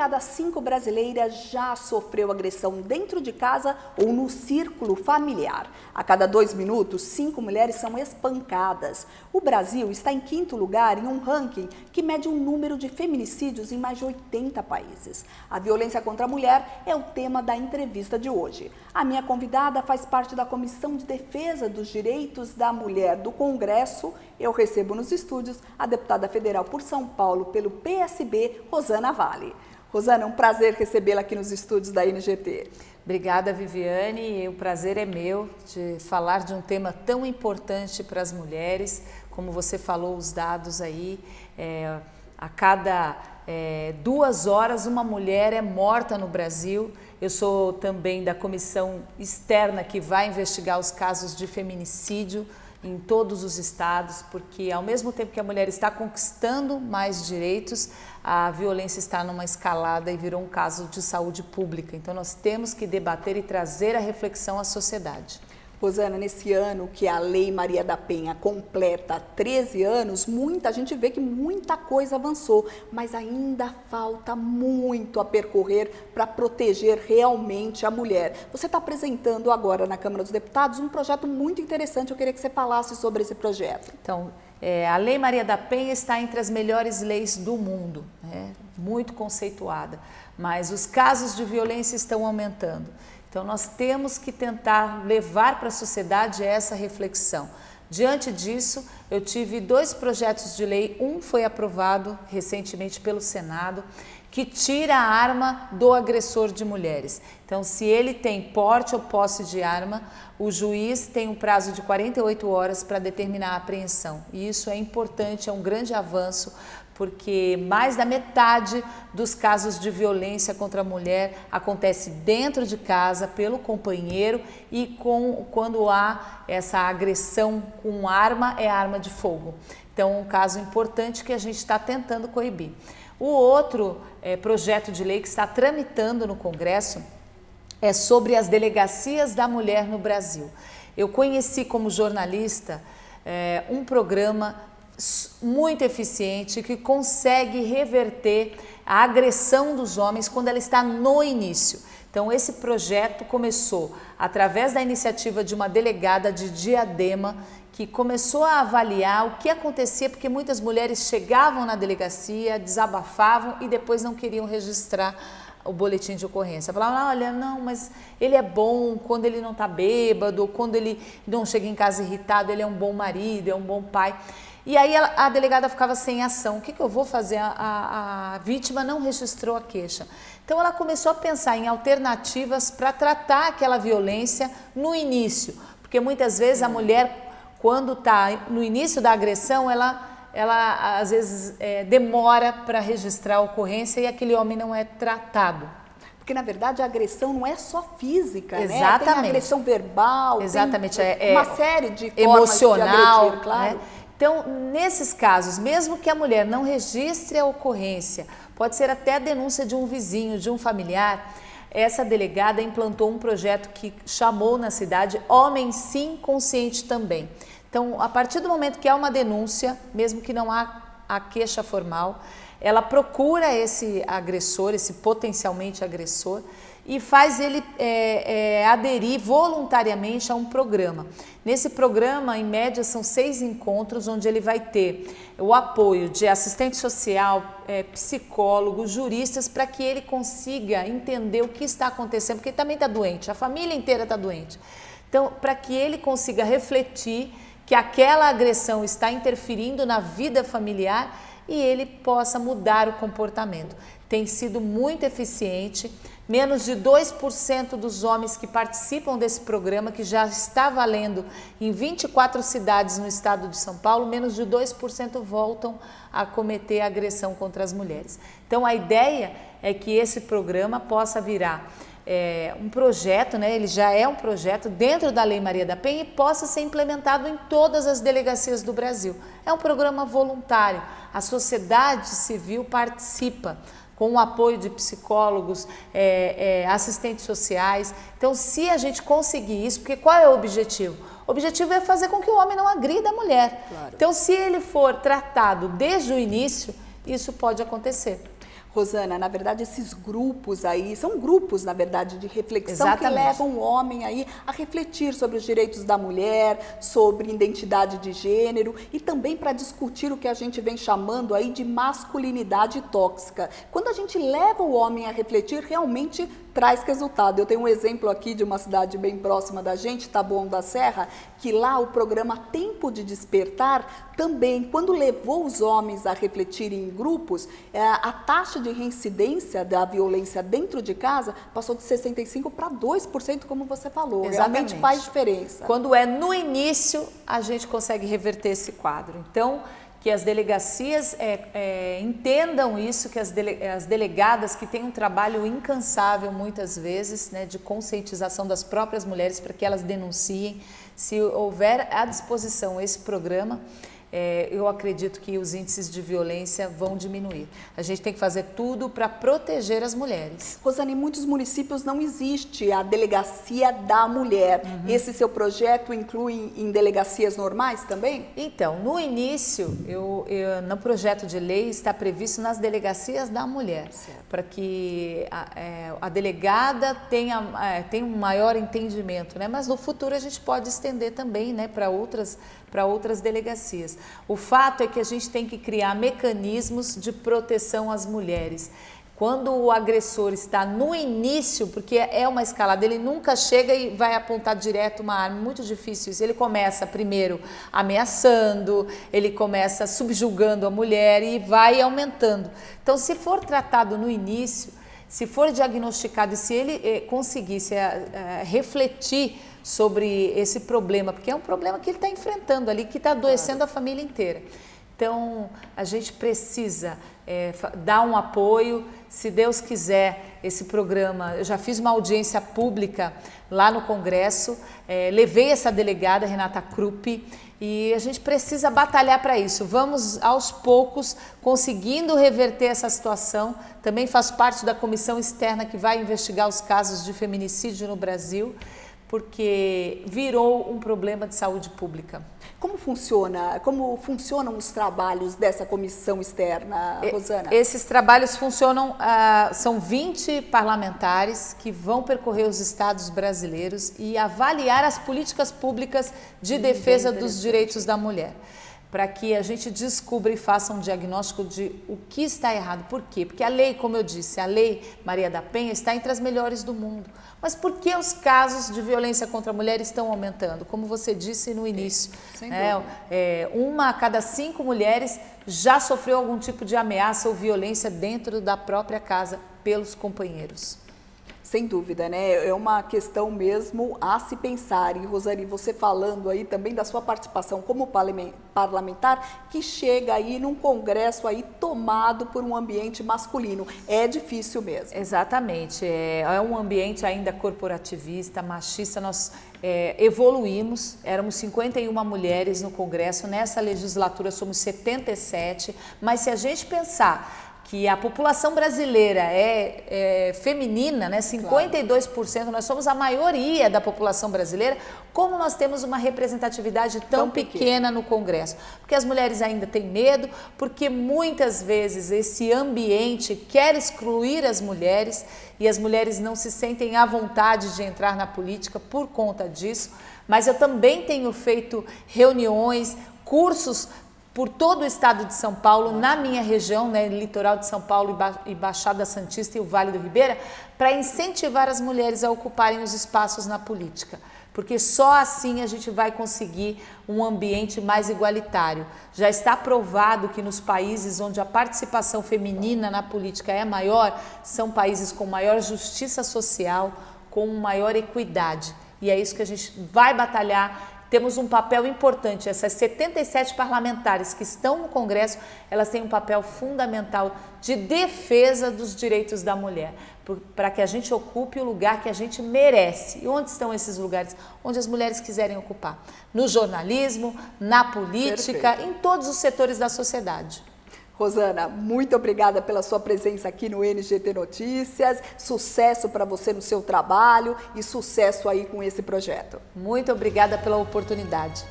cada 5 brasileiras já sofreu agressão dentro de casa ou no círculo familiar. A cada 2 minutos, 5 mulheres são espancadas. O Brasil está em 5º lugar em um ranking que mede o número de feminicídios em mais de 80 países. A violência contra a mulher é o tema da entrevista de hoje. A minha convidada faz parte da Comissão de Defesa dos Direitos da Mulher do Congresso. Eu recebo nos estúdios a deputada federal por São Paulo pelo PSB, Rosana Vale. Rosana, é um prazer recebê-la aqui nos estúdios da NGT. Obrigada, Viviane. O prazer é meu de falar de um tema tão importante para as mulheres. Como você falou, os dados aí, a cada 2 horas uma mulher é morta no Brasil. Eu sou também da comissão externa que vai investigar os casos de feminicídio em todos os estados, porque ao mesmo tempo que a mulher está conquistando mais direitos, a violência está numa escalada e virou um caso de saúde pública. Então nós temos que debater e trazer a reflexão à sociedade. Rosana, nesse ano que a Lei Maria da Penha completa 13 anos, muita gente vê que muita coisa avançou, mas ainda falta muito a percorrer para proteger realmente a mulher. Você está apresentando agora na Câmara dos Deputados um projeto muito interessante, eu queria que você falasse sobre esse projeto. Então, a Lei Maria da Penha está entre as melhores leis do mundo, muito conceituada, mas os casos de violência estão aumentando. Então, nós temos que tentar levar para a sociedade essa reflexão. Diante disso, eu tive 2 projetos de lei, um foi aprovado recentemente pelo Senado, que tira a arma do agressor de mulheres. Então, se ele tem porte ou posse de arma, o juiz tem um prazo de 48 horas para determinar a apreensão. E isso é importante, é um grande avanço, porque mais da metade dos casos de violência contra a mulher acontece dentro de casa, pelo companheiro, e quando há essa agressão com arma, é arma de fogo. Então, um caso importante que a gente está tentando coibir. O outro projeto de lei que está tramitando no Congresso é sobre as delegacias da mulher no Brasil. Eu conheci como jornalista um programa muito eficiente que consegue reverter a agressão dos homens quando ela está no início. Então, esse projeto começou através da iniciativa de uma delegada de Diadema, que começou a avaliar o que acontecia, porque muitas mulheres chegavam na delegacia, desabafavam e depois não queriam registrar o boletim de ocorrência. Falavam, olha, não, mas ele é bom quando ele não está bêbado, ou quando ele não chega em casa irritado, ele é um bom marido, é um bom pai. E aí a delegada ficava sem ação. O que eu vou fazer? A vítima não registrou a queixa. Então ela começou a pensar em alternativas para tratar aquela violência no início. Porque muitas vezes a mulher, quando está no início da agressão, ela às vezes demora para registrar a ocorrência e aquele homem não é tratado. Porque, na verdade, a agressão não é só física, exatamente, né? Tem a agressão verbal, exatamente, tem uma série de formas emocional, de agredir, claro. Né? Então, nesses casos, mesmo que a mulher não registre a ocorrência, pode ser até a denúncia de um vizinho, de um familiar, essa delegada implantou um projeto que chamou na cidade Homem Sim, Consciente Também. Então, a partir do momento que há uma denúncia, mesmo que não há a queixa formal, ela procura esse agressor, esse potencialmente agressor, e faz ele aderir voluntariamente a um programa. Nesse programa, em média, são 6 encontros, onde ele vai ter o apoio de assistente social, psicólogos, juristas, para que ele consiga entender o que está acontecendo, porque ele também está doente, a família inteira está doente. Então, para que ele consiga refletir que aquela agressão está interferindo na vida familiar e ele possa mudar o comportamento. Tem sido muito eficiente. Menos de 2% dos homens que participam desse programa, que já está valendo em 24 cidades no estado de São Paulo, menos de 2% voltam a cometer agressão contra as mulheres. Então, a ideia é que esse programa possa virar um projeto, né? Ele já é um projeto dentro da Lei Maria da Penha e possa ser implementado em todas as delegacias do Brasil. É um programa voluntário, a sociedade civil participa, com o apoio de psicólogos, assistentes sociais. Então, se a gente conseguir isso, porque qual é o objetivo? O objetivo é fazer com que o homem não agrida a mulher. Claro. Então, se ele for tratado desde o início, isso pode acontecer. Rosana, na verdade, esses grupos aí, são grupos, na verdade, de reflexão Exatamente. que levam o homem aí a refletir sobre os direitos da mulher, sobre identidade de gênero e também para discutir o que a gente vem chamando aí de masculinidade tóxica. Quando a gente leva o homem a refletir, realmente traz resultado. Eu tenho um exemplo aqui de uma cidade bem próxima da gente, Taboão da Serra, que lá o programa Tempo de Despertar também, quando levou os homens a refletirem em grupos, a taxa de reincidência da violência dentro de casa passou de 65% para 2%, como você falou. Exatamente. Realmente faz diferença. Quando é no início, a gente consegue reverter esse quadro. Então, que as delegacias entendam isso, que as delegadas que têm um trabalho incansável muitas vezes, né, de conscientização das próprias mulheres para que elas denunciem. Se houver à disposição esse programa, eu acredito que os índices de violência vão diminuir. A gente tem que fazer tudo para proteger as mulheres. Rosana, em muitos municípios não existe a delegacia da mulher. Esse seu projeto inclui em delegacias normais também? Então, no início, no projeto de lei está previsto nas delegacias da mulher, para que a delegada tenha um maior entendimento, né? Mas no futuro a gente pode estender também, né, para outras delegacias. O fato é que a gente tem que criar mecanismos de proteção às mulheres. Quando o agressor está no início, porque é uma escalada, ele nunca chega e vai apontar direto uma arma, muito difícil isso. Ele começa primeiro ameaçando, ele começa subjugando a mulher e vai aumentando. Então, se for tratado no início, se for diagnosticado e se ele conseguisse refletir sobre esse problema, porque é um problema que ele está enfrentando ali, que está adoecendo a família inteira. Então, a gente precisa dar um apoio. Se Deus quiser, esse programa, eu já fiz uma audiência pública lá no Congresso, levei essa delegada, Renata Krupp, e a gente precisa batalhar para isso. Vamos, aos poucos, conseguindo reverter essa situação. Também faço parte da comissão externa que vai investigar os casos de feminicídio no Brasil, porque virou um problema de saúde pública. Como funcionam os trabalhos dessa comissão externa, Rosana? Esses trabalhos funcionam, são 20 parlamentares que vão percorrer os estados brasileiros e avaliar as políticas públicas de defesa dos direitos da mulher, para que a gente descubra e faça um diagnóstico de o que está errado. Por quê? Porque a lei, como eu disse, a Lei Maria da Penha está entre as melhores do mundo. Mas por que os casos de violência contra a mulher estão aumentando? Como você disse no início, uma a cada 5 mulheres já sofreu algum tipo de ameaça ou violência dentro da própria casa pelos companheiros. Sem dúvida, né? É uma questão mesmo a se pensar. E, Rosane, você falando aí também da sua participação como parlamentar, que chega aí num congresso aí tomado por um ambiente masculino. É difícil mesmo. Exatamente. É um ambiente ainda corporativista, machista. Nós evoluímos, éramos 51 mulheres no congresso, nessa legislatura somos 77, mas se a gente pensar que a população brasileira é feminina, né? 52%, nós somos a maioria da população brasileira, como nós temos uma representatividade tão pequena no Congresso? Porque as mulheres ainda têm medo, porque muitas vezes esse ambiente quer excluir as mulheres e as mulheres não se sentem à vontade de entrar na política por conta disso. Mas eu também tenho feito reuniões, cursos por todo o estado de São Paulo, na minha região, né, litoral de São Paulo e Baixada Santista e o Vale do Ribeira, para incentivar as mulheres a ocuparem os espaços na política. Porque só assim a gente vai conseguir um ambiente mais igualitário. Já está provado que nos países onde a participação feminina na política é maior, são países com maior justiça social, com maior equidade. E é isso que a gente vai batalhar. Temos um papel importante. Essas 77 parlamentares que estão no Congresso, elas têm um papel fundamental de defesa dos direitos da mulher, para que a gente ocupe o lugar que a gente merece. E onde estão esses lugares? Onde as mulheres quiserem ocupar. No jornalismo, na política, em todos os setores da sociedade. Rosana, muito obrigada pela sua presença aqui no NGT Notícias. Sucesso para você no seu trabalho e sucesso aí com esse projeto. Muito obrigada pela oportunidade.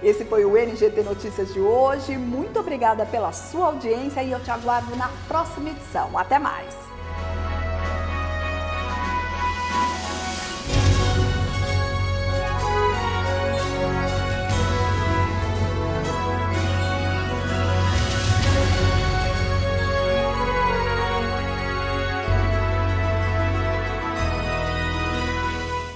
Esse foi o NGT Notícias de hoje. Muito obrigada pela sua audiência e eu te aguardo na próxima edição. Até mais!